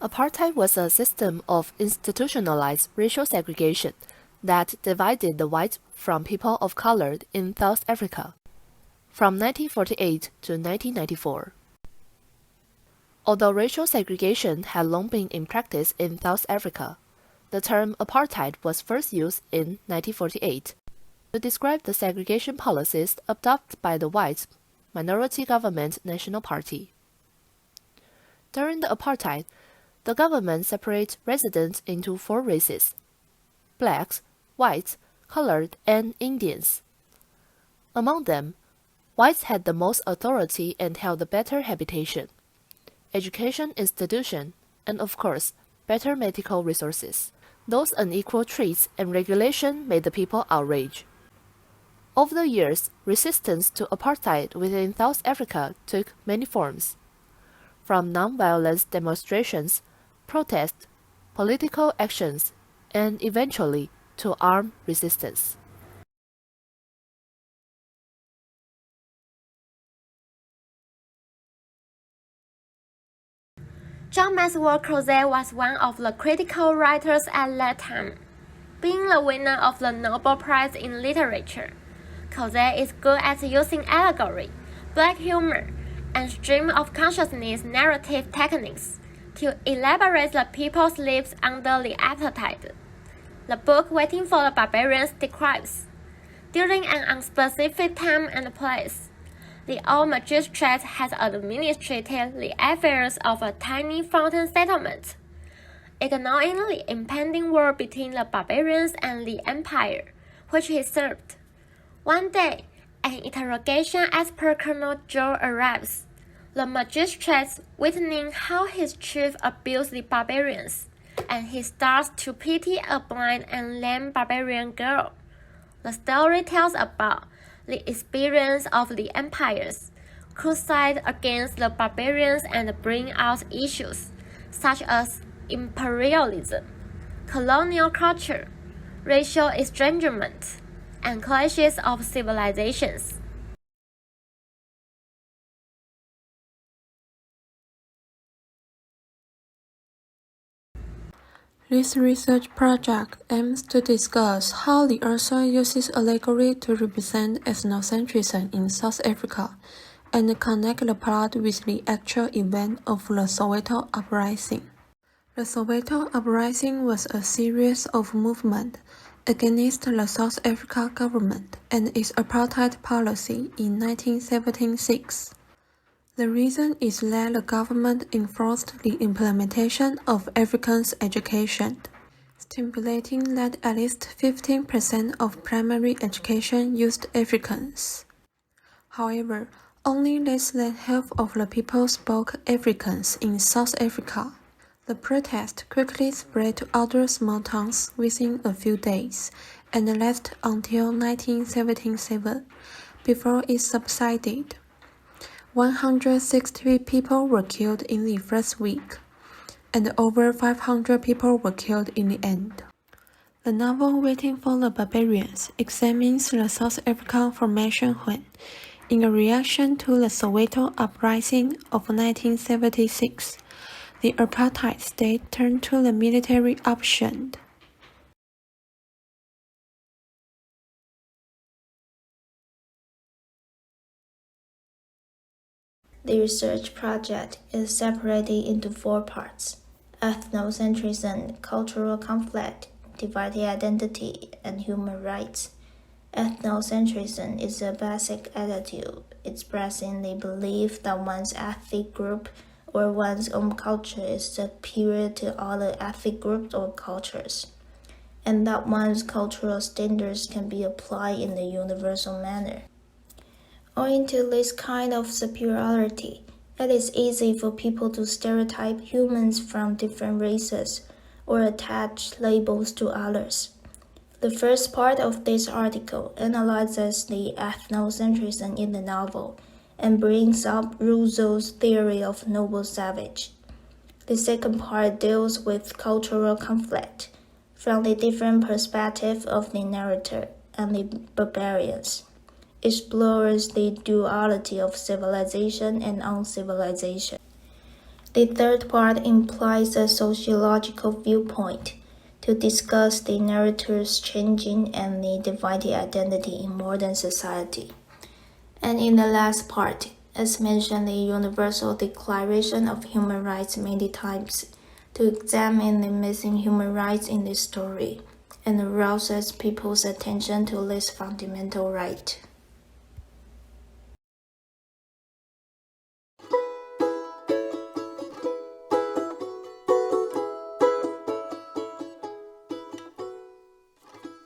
Apartheid was a system of institutionalized racial segregation that divided the whites from people of color in South Africa from 1948 to 1994. Although racial segregation had long been in practice in South Africa, the term apartheid was first used in 1948 to describe the segregation policies adopted by the white minority government National Party. During the apartheid, the government separated residents into 4 races: blacks, whites, colored, and Indians. Among them, whites had the most authority and held the better habitation, education institution, and of course, better medical resources. Those unequal treats and regulation made the people outraged. Over the years, resistance to apartheid within South Africa took many forms, from non-violent demonstrations, protests, political actions, and eventually to armed resistance. John Maxwell Coetzee was one of the critical writers at that time. Being the winner of the Nobel Prize in Literature, Coetzee is good at using allegory, black humor, and stream of consciousness narrative techniques to elaborate the people's lives under the apartheid. The book Waiting for the Barbarians describes, during an unspecific time and place, the old magistrate has administrated the affairs of a tiny fountain settlement, ignoring the impending war between the barbarians and the empire, which he served. One day, an interrogation as per Colonel Joe arrives. The magistrate witnessing how his chief abused the barbarians, and he starts to pity a blind and lame barbarian girl. The story tells about the experience of the empire's crusade against the barbarians and bring out issues such as imperialism, colonial culture, racial estrangement, and clashes of civilizations. This research project aims to discuss how the author uses allegory to represent ethnocentrism in South Africa and connect the plot with the actual event of the Soweto Uprising. The Soweto Uprising was a series of movements against the South Africa government and its apartheid policy in 1976. The reason is that the government enforced the implementation of Africans' education, stipulating that at least 15% of primary education used Afrikaans. However, only less than half of the people spoke Afrikaans in South Africa. The protest quickly spread to other small towns within a few days and lasted until 1977, before it subsided. 160 people were killed in the first week, and over 500 people were killed in the end. The novel Waiting for the Barbarians examines the South African formation when, in a reaction to the Soweto Uprising of 1976, the apartheid state turned to the military option. The research project is separated into 4 parts: ethnocentrism, cultural conflict, divided identity, and human rights. Ethnocentrism is a basic attitude expressing the belief that one's ethnic group or one's own culture is superior to other ethnic groups or cultures, and that one's cultural standards can be applied in a universal manner. Owing to this kind of superiority, it is easy for people to stereotype humans from different races or attach labels to others. The first part of this article analyzes the ethnocentrism in the novel and brings up Rousseau's theory of noble savage. The second part deals with cultural conflict from the different perspective of the narrator and the barbarians. Explores the duality of civilization and uncivilization. The third part implies a sociological viewpoint to discuss the narrative's changing and the divided identity in modern society. And in the last part, as mentioned, the Universal Declaration of Human Rights many times to examine the missing human rights in this story and arouses people's attention to this fundamental right.